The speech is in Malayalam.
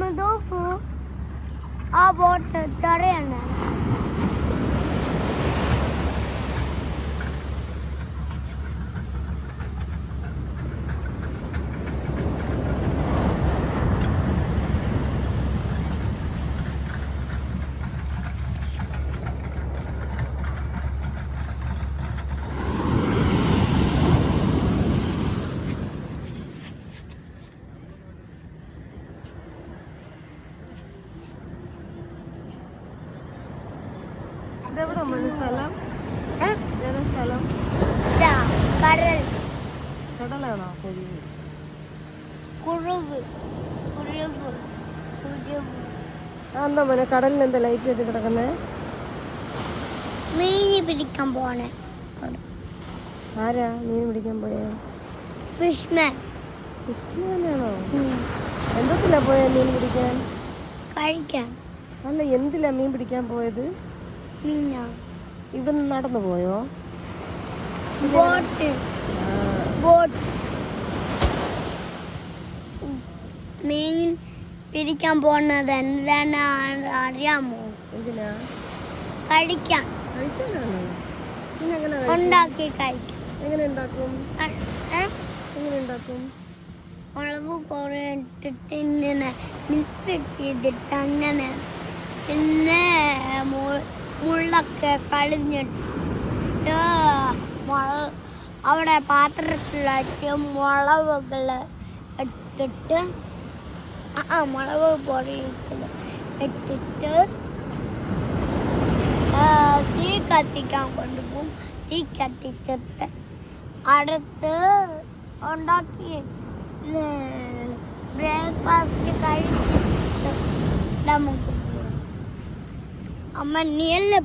നോക്കൂ ആ ബോട്ട് ചെറിയാണ്. ഇതെവിടെ സ്ഥലം? സ്ഥലം കടൽ. കടലാണോ? എന്താ മോനെ കടലിൽ എന്താ ലൈറ്റ് ചെയ്ത് കിടക്കുന്നേ? മീന് പിടിക്കാൻ പോണേ. ആരാ മീൻ പിടിക്കാൻ പോയേ? ഫിഷ്മാൻ. ഫിഷ്മാനാണോ? എന്തൊക്കെയാ പോയ മീൻ പിടിക്കാൻ? കഴിക്കാൻ. അല്ല എന്തിലാ മീൻ പിടിക്കാൻ പോയത്? മീനാ. ഇവിടെ നടന്നു പോയോ? ബോട്ട്. ബോട്ട്. മീൻ പിടിക്കാൻ പോണത് എന്താണ് അറിയാമോ? എന്തിനാ? കഴിക്കാൻ. കഴിക്കാനാണോ? പിന്നെ എങ്ങനെ ഉണ്ടാക്കി കഴിക്കാം. എങ്ങനെ ഉണ്ടാക്കും? എങ്ങനെ ഉണ്ടാക്കും? മുളക് കുറെ ഇട്ടിട്ട് ഇങ്ങനെ മിക്സ് ചെയ്തിട്ട് അങ്ങനെ പിന്നെ മുള്ളൊക്കെ കളഞ്ഞിട്ട് അവിടെ പാത്രത്തിൽ വെച്ച് മുളകുകൾ ഇട്ടിട്ട് മുളക് പൊടി ഇട്ടിട്ട് തീ കത്തിക്കാൻ കൊണ്ടുപോകും. തീ കത്തിച്ചിട്ട് അടുത്ത് ഉണ്ടാക്കി ബ്രേക്ക്ഫാസ്റ്റ് കഴിച്ചിട്ട് നമുക്ക് അമ്മ നീയല്ലേ